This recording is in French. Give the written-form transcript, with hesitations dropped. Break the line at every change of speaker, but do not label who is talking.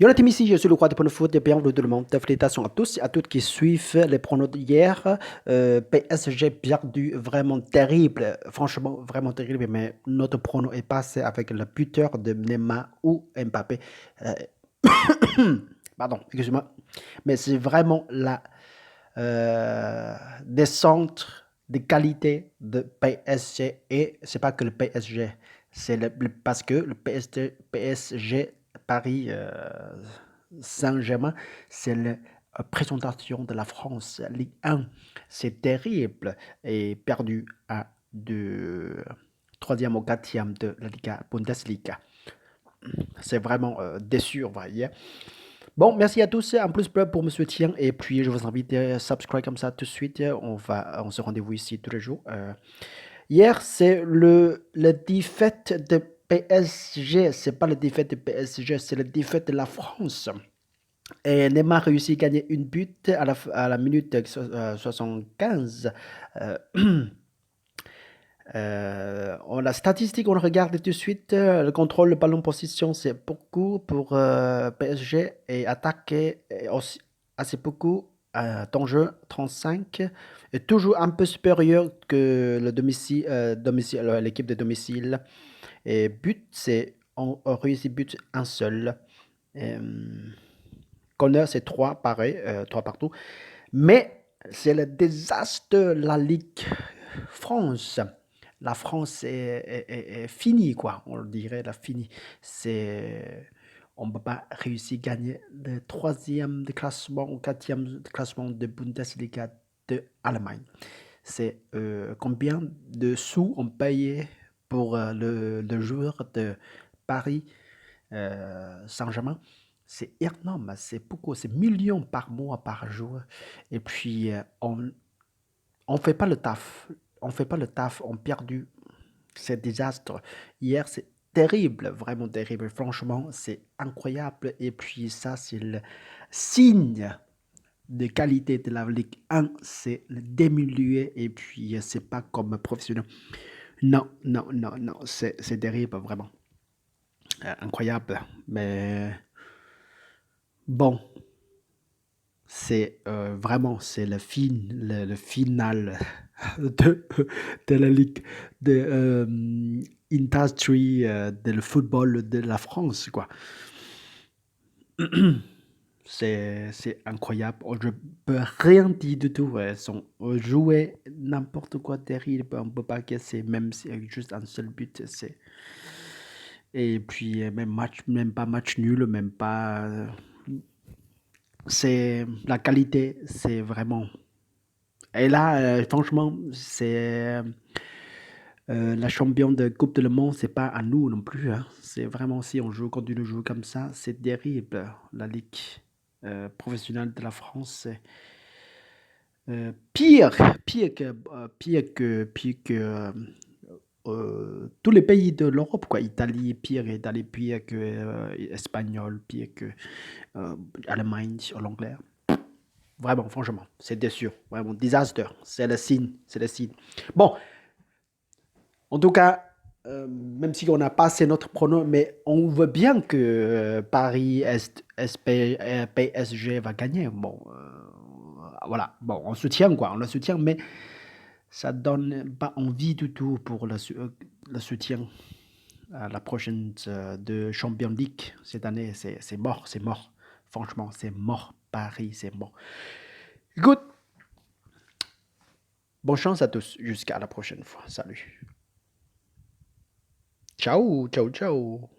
Yo la team ici, je suis le roi de foot, bienvenue tout le monde. Félicitations à tous et à toutes qui suivent les pronos d'hier. PSG perdu, vraiment terrible, franchement vraiment terrible, mais notre prono est passé avec le buteur de Neymar ou Mbappé. Euh, Pardon, excusez-moi, mais c'est vraiment la descente de qualité de PSG et c'est pas que le PSG, c'est parce que le PSG Paris Saint-Germain, c'est la présentation de la France Ligue 1. C'est terrible et perdu à de troisième ou quatrième de la Liga Bundesliga. C'est vraiment déçu, on va dire. Bon, merci à tous en plus pour me soutenir et puis je vous invite à subscribe comme ça tout de suite. On se rendez-vous ici tous les jours. Hier, c'est le défaite de PSG. C'est pas le défaite de PSG, c'est le défaite de la France. Et Neymar réussit à gagner une but à la minute 75. Euh, la statistique, on regarde tout de suite. Le contrôle, le ballon position, c'est beaucoup pour PSG et attaquer aussi assez beaucoup. Ton jeu 35 est toujours un peu supérieur que le l'équipe de domicile. Et but, on réussit but un seul. Euh, Corner, c'est 3 pareil, 3 partout. Mais c'est le désastre de la Ligue France. La France est finie, quoi. On le dirait, la finie. On ne peut pas réussir à gagner le troisième de classement ou quatrième de classement de Bundesliga de Allemagne. C'est combien de sous on payait pour le joueur de Paris Saint-Germain? C'est énorme, c'est beaucoup, c'est millions par mois, par jour. Et puis, on fait pas le taf. On fait pas le taf, on perdu. C'est désastre. Hier, c'est terrible, vraiment terrible. Franchement, c'est incroyable. Et puis ça, c'est le signe de qualité de la Ligue 1, c'est le diminuer. Et puis, c'est pas comme professionnel. Non, non, non, non, c'est terrible, vraiment. Incroyable. Mais bon, c'est vraiment c'est le final de, de la ligue de industry de le football de la France quoi. C'est incroyable. Je peux rien dire du tout. On jouait n'importe quoi terrible. On peut pas casser même si avec juste un seul but. Et puis même pas match nul, même pas. C'est la qualité, c'est vraiment. Et là, franchement, c'est la championne de Coupe de Le Monde, c'est pas à nous non plus. Hein. C'est vraiment si on continue de jouer comme ça, c'est terrible. La Ligue professionnelle de la France, c'est pire, pire que tous les pays de l'Europe, quoi. Italie pire que Espagnol, pire que Allemagne, l'Anglais. Vraiment, franchement, c'est déçu. Vraiment, désastre. C'est le signe. C'est le signe. Bon, en tout cas, même si on a passé notre pronom, mais on voit bien que Paris PSG va gagner. Bon, voilà. Bon, on soutient quoi. On le soutient, mais ça donne pas envie du tout pour le soutien à la prochaine de Champions League cette année. C'est mort, c'est mort. Franchement, c'est mort. Paris, c'est mort. Écoute, bonne chance à tous. Jusqu'à la prochaine fois. Salut. Ciao, ciao, ciao.